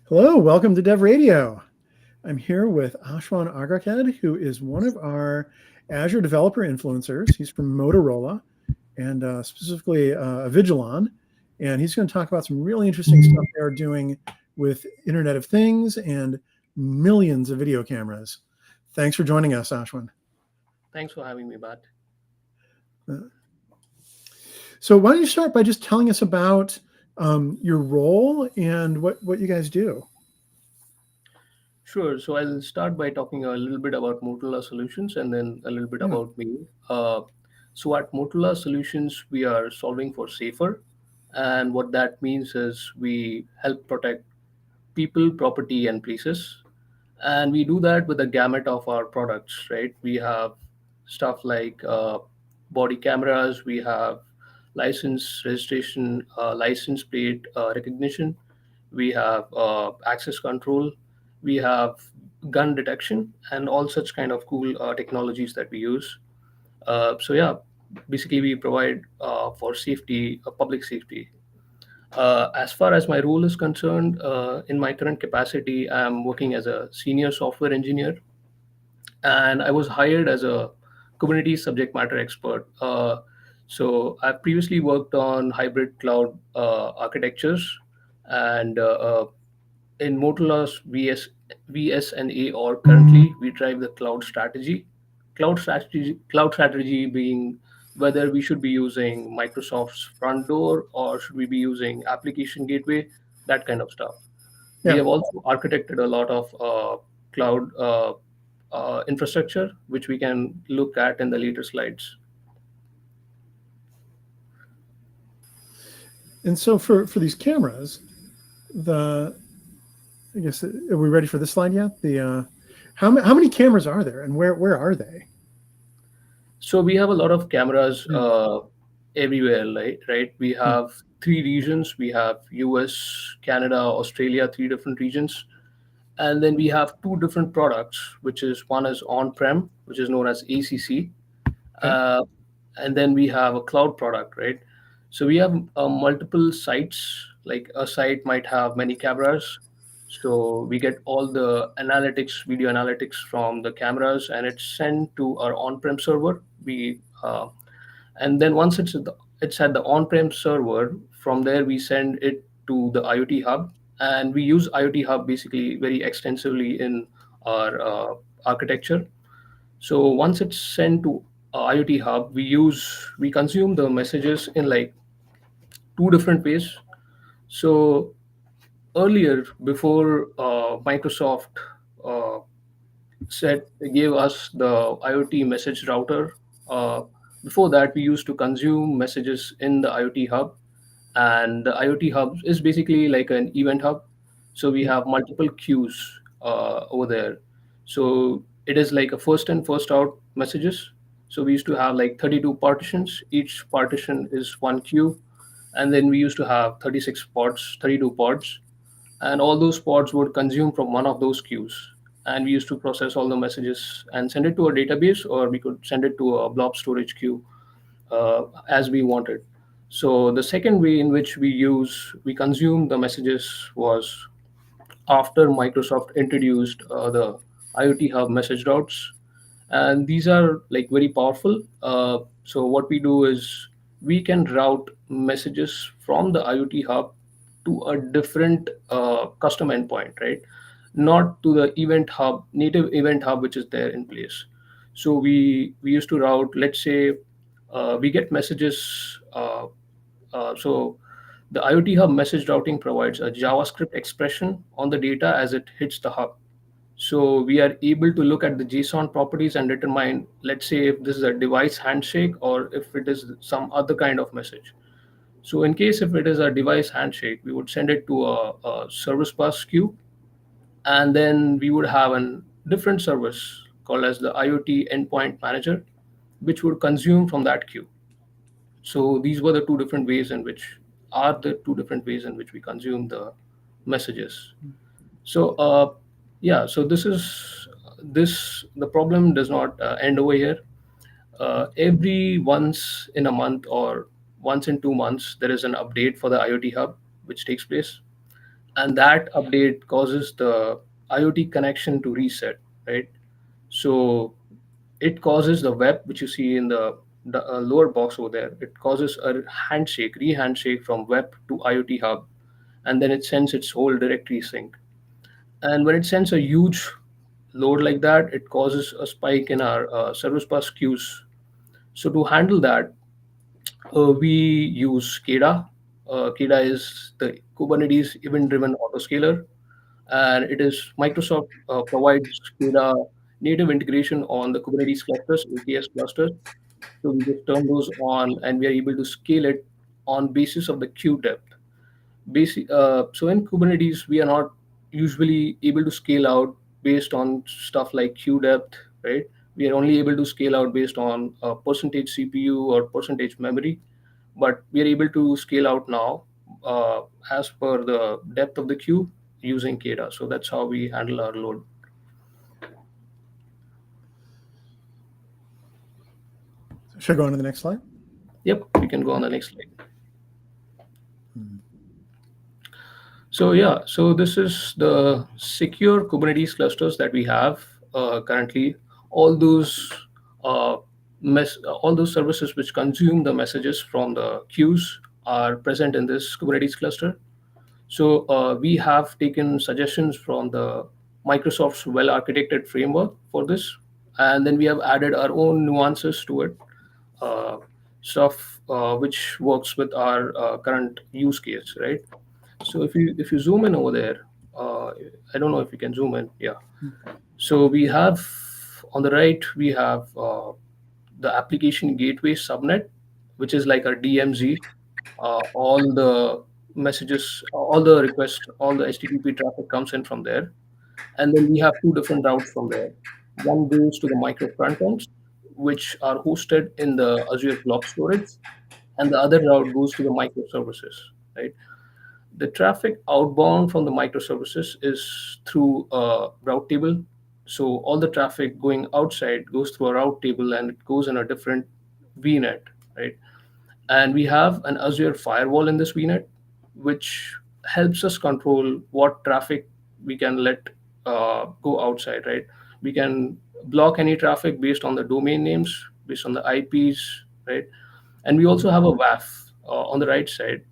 Hello, welcome to Dev Radio. I'm here with Ashwin Agarkhed, who is one of our Azure developer influencers. He's from Motorola and specifically Avigilon. And he's going to talk about some really interesting stuff they are doing with Internet of Things and millions of video cameras. Thanks for joining us, Ashwin. Thanks for having me, Matt. So why don't you start by just telling us about your role and what you guys do? Sure. So I'll start by talking a little bit about Motorola Solutions and then a little bit Yeah. about me. So at Motorola Solutions, we are solving for safer. And what that means is we help protect people, property, and places. And we do that with a gamut of our products, right? We have stuff like body cameras, we have license registration, license plate recognition, we have access control, we have gun detection, and all such kind of cool technologies that we use. So yeah, basically we provide for safety, public safety. As far as my role is concerned, in my current capacity, I'm working as a senior software engineer, and I was hired as a Kubernetes subject matter expert. So I've previously worked on hybrid cloud architectures, and in Motorola's VS&A org currently, we drive the cloud strategy. Cloud strategy being whether we should be using Microsoft's front door or should we be using application gateway, that kind of stuff. We Yeah. have also architected a lot of cloud infrastructure, which we can look at in the later slides. And so for these cameras, I guess are we ready for this slide yet? How many cameras are there, and where are they? So we have a lot of cameras Yeah. everywhere, right? We Yeah. have three regions. We have US, Canada, Australia, three different regions. And then we have two different products, which is one is on-prem, which is known as ACC. Okay. Uh, and then we have a cloud product, right? So we have multiple sites, like a site might have many cameras. So we get all the analytics, video analytics from the cameras, and it's sent to our on-prem server. And then once it's at the on-prem server, from there we send it to the IoT hub, and we use IoT hub basically very extensively in our architecture. So once it's sent to IoT hub, we consume the messages in like two different ways. So earlier, before Microsoft uh, said gave us the IoT message router. Uh, Before that, we used to consume messages in the IoT hub, and the IoT hub is basically like an event hub. So we have multiple queues over there. So it is like a first in, first out messages. So we used to have like 32 partitions. Each partition is one queue, and then we used to have 36 pods, 32 pods, and all those pods would consume from one of those queues. And we used to process all the messages and send it to a database, or we could send it to a blob storage queue as we wanted. So the second way in which we consume the messages was after Microsoft introduced the IoT Hub message routes, and these are like very powerful. So what we do is we can route messages from the IoT Hub to a different custom endpoint, right? Not to the event hub, native event hub, which is there in place. So we used to route, let's say, we get messages. So the IoT Hub message routing provides a JavaScript expression on the data as it hits the hub. So we are able to look at the JSON properties and determine, let's say, if this is a device handshake or if it is some other kind of message. So in case if it is a device handshake, we would send it to a service bus queue, and then we would have a different service called as the IoT Endpoint Manager, which would consume from that queue. So these were the two different ways in which we consume the messages. So yeah, so this the problem does not end over here. Every once in a month or once in 2 months, there is an update for the IoT Hub which takes place. and that update causes the IoT connection to reset, right? So it causes the web, which you see in the lower box over there. It causes a handshake, re-handshake from web to IoT hub, and then it sends its whole directory sync. And when it sends a huge load like that, it causes a spike in our service bus queues. So to handle that, we use KEDA. KEDA is the Kubernetes event-driven autoscaler, and it is Microsoft provides KEDA native integration on the Kubernetes clusters, AKS clusters. So we just turn those on, and we are able to scale it on basis of the queue depth. So in Kubernetes, we are not usually able to scale out based on stuff like queue depth, right? We are only able to scale out based on percentage CPU or percentage memory, but we are able to scale out now uh, as per the depth of the queue using KEDA. So that's how we handle our load. Should I go on to the next slide? Yep, we can go on the next slide. Mhm. So yeah, so this is the secure Kubernetes clusters that we have currently. All those all those services which consume the messages from the queues are present in this Kubernetes cluster. So we have taken suggestions from the Microsoft's well-architected framework for this, and then we have added our own nuances to it, uh, stuff which works with our current use case, right? So if you zoom in over there, I don't know if you can zoom in. Yeah. So we have on the right we have the application gateway subnet, which is like a DMZ. All the messages, all the requests, all the HTTP traffic comes in from there, and then we have two different routes from there. One goes to the micro frontends, which are hosted in the Azure Blob Storage, and the other route goes to the microservices, right? The traffic outbound from the microservices is through a route table. So all the traffic going outside goes through a route table and it goes in a different VNet, right? And we have an Azure firewall in this VNet, which helps us control what traffic we can let go outside, right? We can block any traffic based on the domain names, based on the IPs, right? And we also have a WAF on the right side.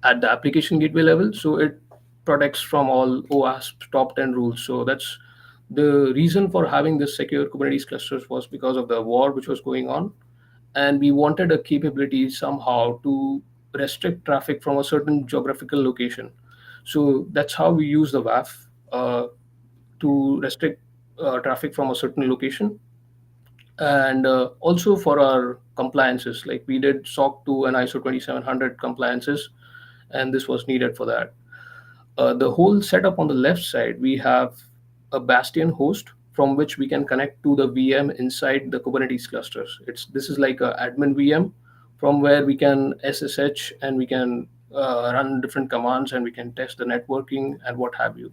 At the application gateway level. So it protects from all OWASP top 10 rules. So that's the reason for having this secure Kubernetes clusters was because of the war which was going on. And we wanted a capability somehow to restrict traffic from a certain geographical location. So that's how we use the WAF to restrict traffic from a certain location. And also for our compliances, like we did SOC 2 and ISO 2700 compliances, and this was needed for that. The whole setup on the left side, we have a Bastion host from which we can connect to the VM inside the Kubernetes clusters. This is like a admin VM from where we can SSH and we can run different commands and we can test the networking and what have you.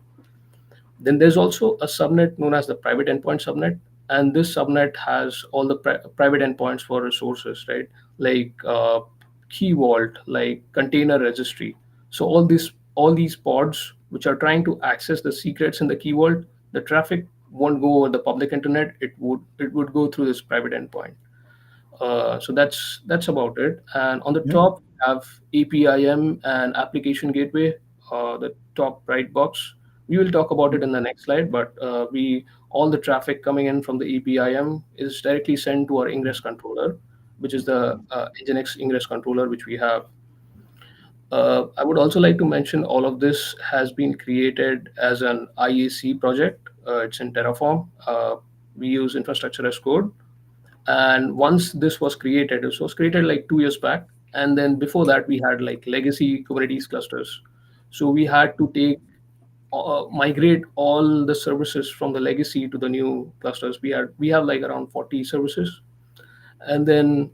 Then there's also a subnet known as the private endpoint subnet, and this subnet has all the private endpoints for resources, right? Like key vault, like container registry. So all these pods which are trying to access the secrets in the key vault, the traffic won't go over the public internet. It would go through this private endpoint. So that's about it. And on the Yeah. top, we have APIM and application gateway, the top right box. We will talk about it in the next slide, but we all the traffic coming in from the APIM is directly sent to our ingress controller, which is the Nginx ingress controller, which we have. I would also like to mention all of this has been created as an IAC project. It's in Terraform. We use infrastructure as code, and once this was created like 2 years back, and then before that we had like legacy Kubernetes clusters. So we had to migrate all the services from the legacy to the new clusters. We have like around 40 services. And then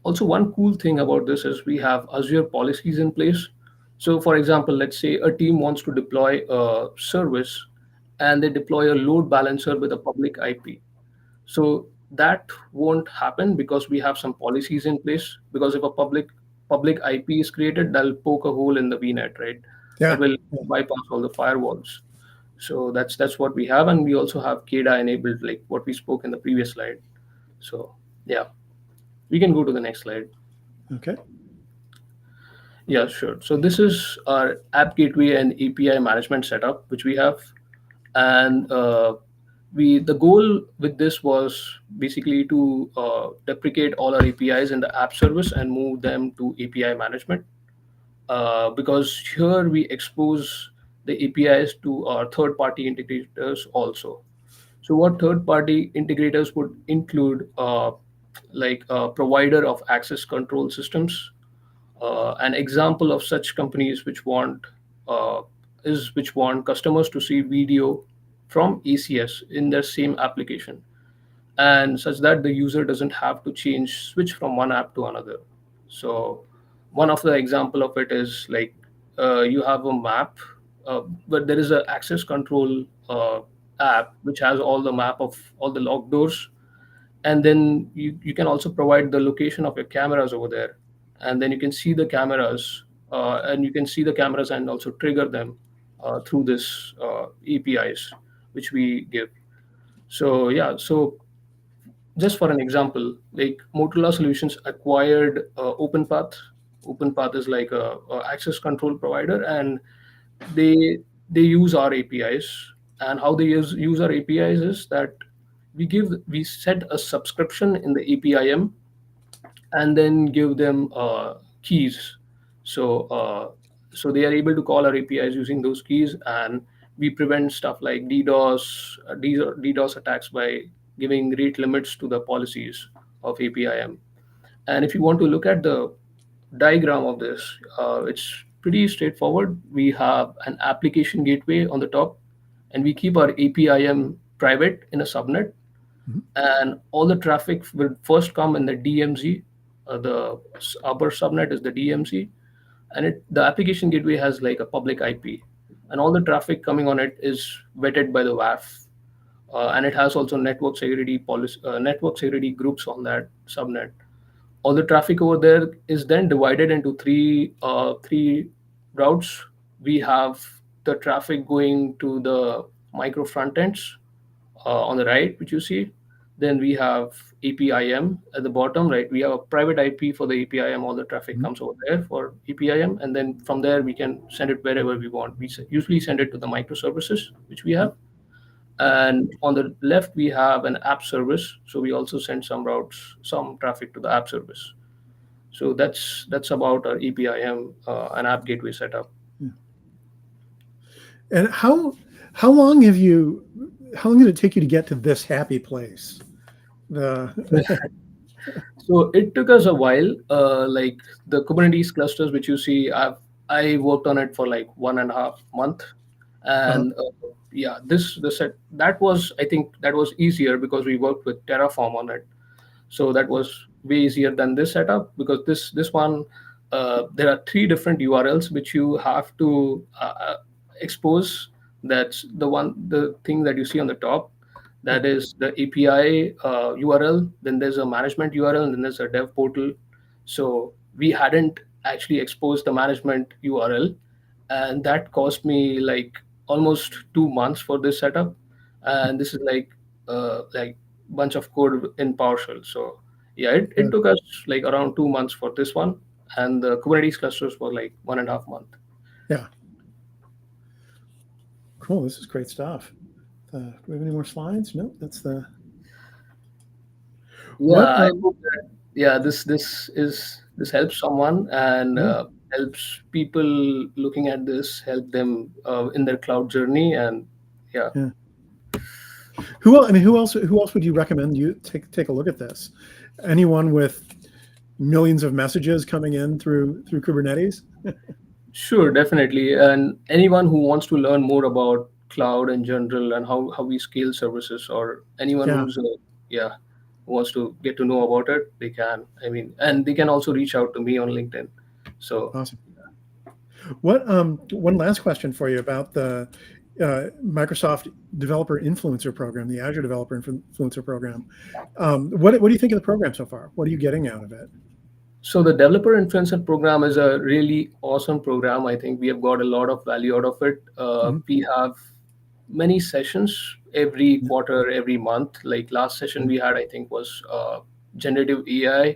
also one cool thing about this is we have Azure policies in place. So for example, let's say a team wants to deploy a service and they deploy a load balancer with a public IP. So that won't happen because we have some policies in place. Because if a public IP is created, that'll poke a hole in the VNet, right? that Yeah. will Yeah. bypass all the firewalls. So that's what we have, and we also have CADA enabled, like what we spoke in the previous slide. So yeah, we can go to the next slide. Okay. Yeah, sure. So this is our app gateway and API management setup, which we have, and we the goal with this was basically to deprecate all our APIs in the app service and move them to API management. Because here we expose the APIs to our third-party integrators also. So what third-party integrators would include, like a provider of access control systems. An example of such companies uh, which want customers to see video from ACS in their same application, and such that the user doesn't have to switch from one app to another. So one of the example of it is like, you have a map, but there is a access control app which has all the map of all the locked doors, and then you can also provide the location of your cameras over there, and then you can see the cameras, and you can see the cameras and also trigger them through this APIs which we give. So yeah, so just for an example, like Motorola Solutions acquired OpenPath. OpenPath is like a access control provider, and they they use our APIs. And how they use our APIs is that we set a subscription in the APIM, and then give them keys. So so they are able to call our APIs using those keys, and we prevent stuff like DDoS attacks by giving rate limits to the policies of APIM. And if you want to look at the diagram of this, it's pretty straightforward. We have an application gateway on the top, and we keep our APIM private in a subnet, Mhm. and all the traffic will first come in the DMZ. The upper subnet is the DMZ, and the application gateway has like a public IP, and all the traffic coming on it is vetted by the WAF, and it has also network security groups on that subnet. All the traffic over there is then divided into three routes. We have the traffic going to the micro front ends on the right, which you see. Then we have APIM at the bottom, right? We have a private IP for the APIM. All the traffic Mhm. comes over there for APIM, and then from there we can send it wherever we want. Usually send it to the microservices, which we Yep. have. And on the left, we have an app service. So we also send some traffic to the app service. So that's about our APIM and app gateway setup. Yeah. And how long have you how long did it take you to get to this happy place? The So it took us a while. Like the Kubernetes clusters, which you see, I worked on it for like 1.5 month, uh, and yeah, this the set that was, I think that was easier because we worked with Terraform on it. So that was way easier than this setup, because this one, there are three different URLs which you have to expose. That's the thing that you see on the top. yep. That is the API URL. Then there's a management URL, and then there's a dev portal. So we hadn't actually exposed the management URL, and that cost me like almost 2 months for this setup. And this is like bunch of code in PowerShell. So yeah, it Yeah. took us like around 2 months for this one, and the Kubernetes clusters were like 1.5 month. Yeah. Cool. This is great stuff. Do we have any more slides? Nope. That's the what. Yeah, I hope that, yeah, this helps someone, and Yeah. helps people looking at this, help them in their cloud journey. And yeah. Yeah. Who else? I mean, who else would you recommend you take a look at this? Anyone with millions of messages coming in through Kubernetes? Sure, definitely. And anyone who wants to learn more about cloud in general, and how we scale services, or anyone Yeah. who's yeah, who wants to get to know about it, they can. I mean, and they can also reach out to me on LinkedIn. So Awesome. What one last question for you about the Microsoft Developer Influencer Program, the Azure Developer Influencer Program. What do you think of the program so far? What are you getting out of it? So the developer influencer program is a really awesome program. I think we have got a lot of value out of it. Mhm. We have many sessions every quarter, every month. Like last session we had, I think, was generative AI,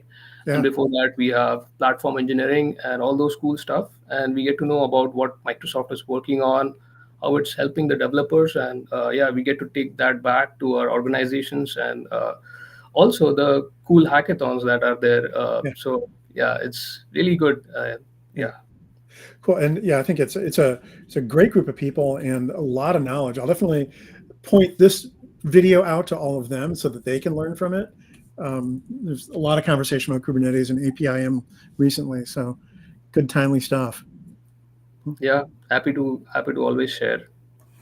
and Yeah. before that we have platform engineering and all those cool stuff. And we get to know about what Microsoft is working on, how it's helping the developers, and yeah, we get to take that back to our organizations and also the cool hackathons that are there. Yeah. So yeah, it's really good. Yeah. Yeah, Cool. And yeah, I think it's a great group of people and a lot of knowledge. I'll definitely point this video out to all of them so that they can learn from it. There's a lot of conversation about Kubernetes and APIM recently, so good timely stuff. yeah. Happy to always share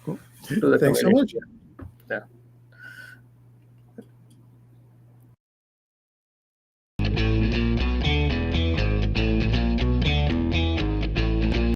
Cool. to the Thanks so community. much. Yeah.